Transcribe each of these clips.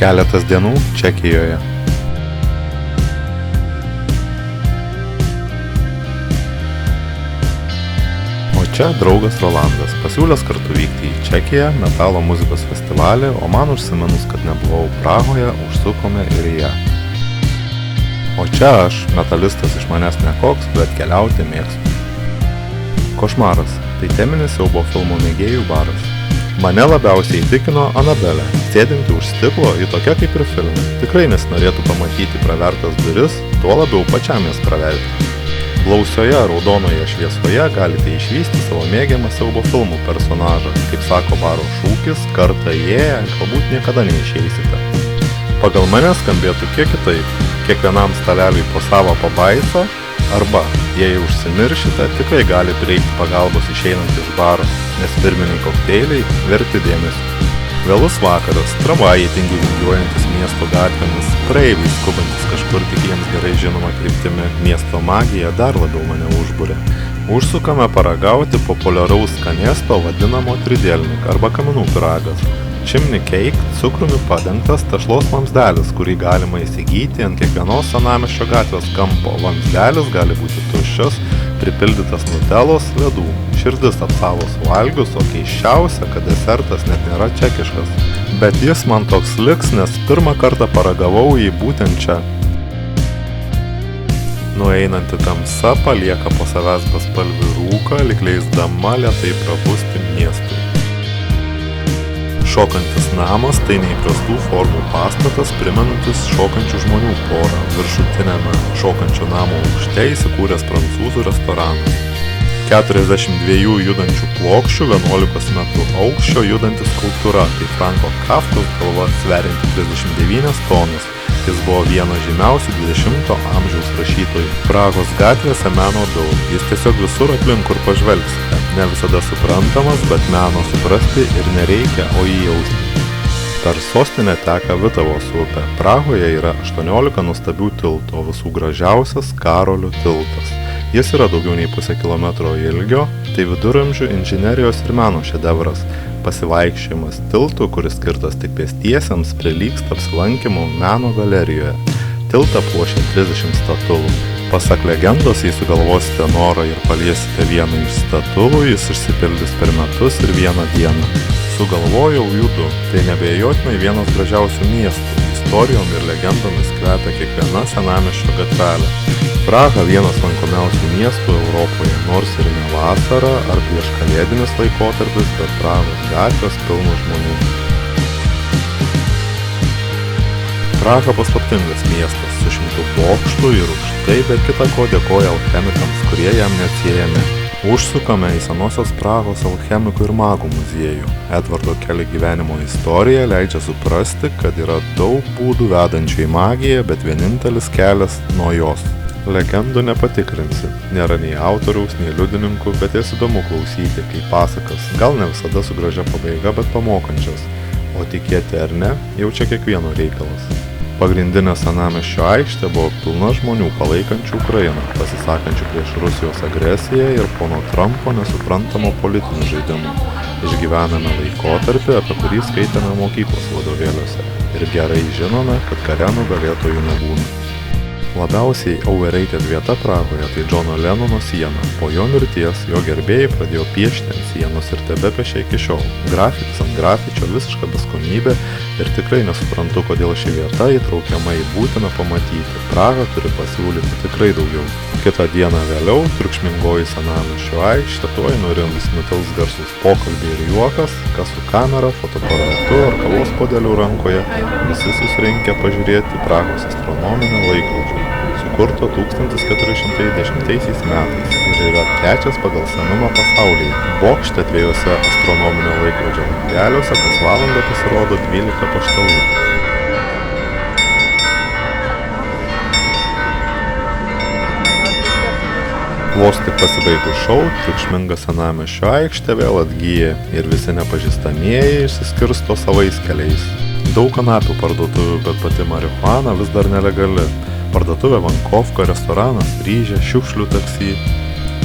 Keletas dienų Čekijoje. O čia draugas Rolandas pasiūlęs kartu vykti į Čekiją, metalo muzikos festivalį, o man užsiminus, kad nebuvau Prahoje, užsukome ir į ją. O čia aš, metalistas iš manęs nekoks, bet keliauti mėgstu. Košmaras – tai teminis siaubo filmų mėgėjų baras. Mane labiausiai įtikino Anabelė, sėdinti už stiklo, ji tokia kaip ir filme. Tikrai nesinorėtų pamatyti pravertas duris, tuo labiau pačiam jas praverti. Blausioje raudonoje šviesoje galite išvysti savo mėgiamą siaubo filmų personažą. Kaip sako baro šūkis, kartą įėję, galbūt niekada neišeisite. Pagal mane skambėtų kiek kitaip. Kiekvienam staleliui po savo pabaisą, arba, jei užsimiršite, tikrai gali prireikti pagalbos išeinant iš baro, nes firminiai kokteiliai verti dėmesio. Vėlus vakaras, tramvajai tingiai vingiuojantis miesto gatvėmis, praeiviai skubantis kažkur tik jiems gerai žinoma kryptimi, miesto magija dar labiau mane užbūrė. Užsukame paragauti populiaraus skanėsto vadinamo tridelnik arba kaminų pyragas. Chimney cake cukrumi padengtas tešlos vamzdelis, kurį galima įsigyti ant kiekvienos senamiesčio gatvės kampo. Vamzdelis gali būti tuščias, pripildytas nutelos, ledų. Širdis apsalos valgius, o keisčiausia, kad desertas net nėra čekiškas. Bet jis man toks liks, nes pirmą kartą paragavau jį būtent čia. Nueinanti tamsa palieka po savęs bespalvį rūką, lyg leisdama lėtai prabusti miestui. Šokantis namas – tai neįprastų formų pastatas, primenantis šokančių žmonių porą. Viršutiniame šokančio namo aukšte įsikūręs prancūzų restoranas. 42 judančių plokščių, 11 metrų aukščio judanti skulptūra, tai Franko Kafkos galva sverianti 39 tonus. Jis buvo vienas žymiausių 20 amžiaus rašytojų. Prahos gatvėse meno daug, jis tiesiog visur aplink, kur pažvelgsite. Ne visada suprantamas, bet meno suprasti ir nereikia, o jį jausti. Per sostinę teka Vitavos upė. Prahoje yra 18 nuostabių tiltų, o visų gražiausias Karolio tiltas. Jis yra daugiau nei pusę kilometro ilgio, tai viduramžių inžinerijos ir meno šedevras. Pasivaikščiojimas tiltu, kuris skirtas tik pėstiesiems, prilygsta apsilankymu meno galerijoje. Tiltą puošia 30 statulų. Pasak legendos, jei sugalvosite norą ir paliesite vieną iš statulų, jis išsipildys per metus ir vieną dieną. Sugalvojau jų du. Tai neabejotinai vienas gražiausių miestų. Istorijom ir legendomis kvepia kiekviena senamiesčio gatvelė. Praha vienas lankomiausių miestų Europoje, nors ir ne vasara ar prieš kalėdinis laikotarpis, bet Prahos gatvės pilnos žmonių. Praha paslaptingas miestas su 100 bokštų ir už tai be kita ko dėkoja alchemikams, kurie jam neatsiejami. Užsukame į senosios Prahos alchemikų ir magų muziejų. Edvardo Kelly gyvenimo istorija leidžia suprasti, kad yra daug būdų vedančių į magiją, bet vienintelis kelias nuo jos. Legendų nepatikrinsi. Nėra nei autoriaus, nei liudininkų, bet jas įdomu klausyti, kaip pasakas. Gal ne visada su gražia pabaiga, bet pamokančios. O tikėti ar ne, jau čia kiekvieno reikalas. Pagrindinė senamiesčio aikštė buvo pilna žmonių palaikančių Ukrainą, pasisakančių prieš Rusijos agresiją ir pono Trumpo nesuprantamo politinių žaidimų. Išgyvename laikotarpį, apie kurį skaitėme mokyklos vadovėliuose. Ir gerai žinome, kad kare nugalėtojų nebūna. Labiausiai overrated vieta Prahoje tai Džono Lenono siena. Po jo mirties jo gerbėjai pradėjo piešti ant sienos ir tebepešia iki šiol. Grafitis ant grafičio, visiška beskonybė ir tikrai nesuprantu, kodėl ši vieta įtraukiama į būtiną pamatyti. Praha turi pasiūlyti tikrai daugiau. Kitą dieną vėliau triukšmingoji senamiesčio aikštė tuoj nurims, nutils garsus pokalbiai ir juokas, kas su kamera, fotoaparatu ar kavos puodeliu rankoje, visi susirinkę pažiūrėti Prahos astronominio laikrodžio. Sukurto 1410 metais ir yra trečias pagal senumą pasaulyje. Bokšte 2 astronominio laikrodžio langeliuose kas valandą pasirodo 12 apaštalų. Vos tik pasibaigus šou, triukšminga senamiesčio aikštė vėl atgyja ir visi nepažįstamieji išsiskirsto savais keliais. Daug kanapių parduotuvių, bet pati marihuana vis dar nelegali. Parduotuvė Vankovka, restoranas, ryžė, šiukšlių taksi.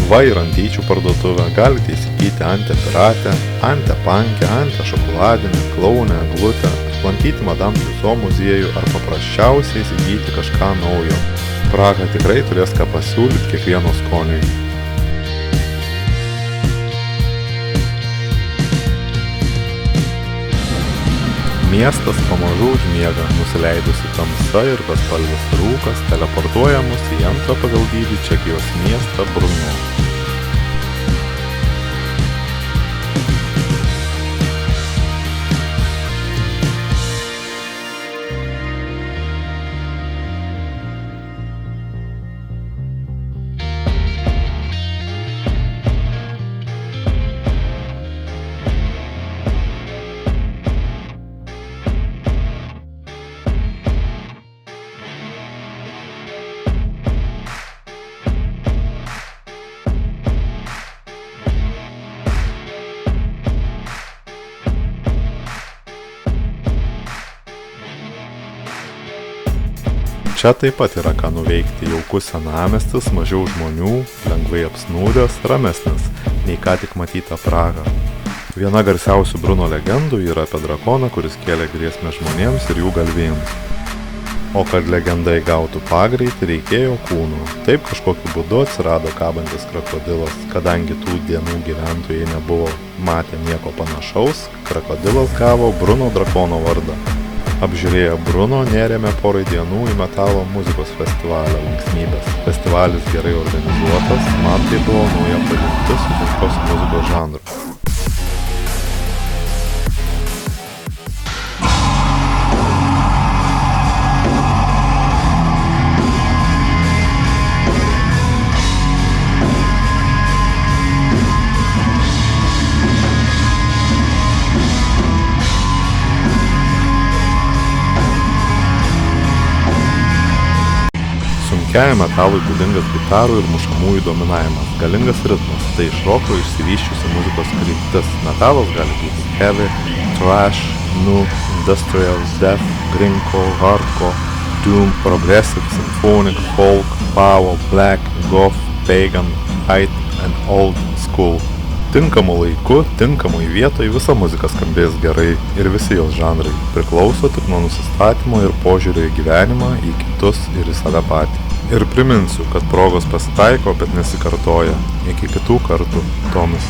Va ir antyčių parduotuvę galite įsigyti antę piratę, antę pankę, antę šokoladinę, klaunę, eglutę. lankyti Madame Tussauds muziejų ar paprasčiausiai įsigyti kažką naujo. Praha tikrai turės ką pasiūlyti kiekvieno skoniui. Miestas pamažu užmiega, nusileidusi tamsa ir bespalvis rūkas teleportuoja mus į antrą pagal dydį Čekijos miestą Brno. Čia taip pat yra ką nuveikti, jaukus senamiestis, mažiau žmonių, lengvai apsnūdęs, ramesnis, nei ką tik matyta Praha. Viena garsiausių Brno legendų yra apie drakoną, kuris kėlė grėsmę žmonėms ir jų galvijams. O kad legenda įgautų pagreitį, reikėjo kūnų. Taip kažkokiu būdu atsirado kabantis krokodilas. Kadangi tų dienų gyventojai nebuvo matę nieko panašaus, krokodilas gavo Brno drakono vardą. Apžiūrėję Brno, nėrėme porai dienų į metalo muzikos festivalio linksmybės. Festivalis gerai organizuotas, man tai buvo nauja pažintis su tokios muzikos žanru. Sunkiajam metalui būdingas gitarų ir mušamųjų dominavimas, galingas ritmas, tai iš roko išsivysčiusi muzikos kryptis. Metalas gali būti heavy, thrash, nu, industrial, death, grindcore, hardcore, doom, progressive, symphonic, folk, power, black, goth, pagan, high and old school. Tinkamu laiku, tinkamai vietoj visa muzika skambės gerai ir visi jos žanrai. Priklauso tik nuo nusistatymo ir požiūrio į gyvenimą, į kitus ir į save patį. Ir priminsiu, kad progos pasitaiko, bet nesikartoja. Iki kitų kartų, Tomis.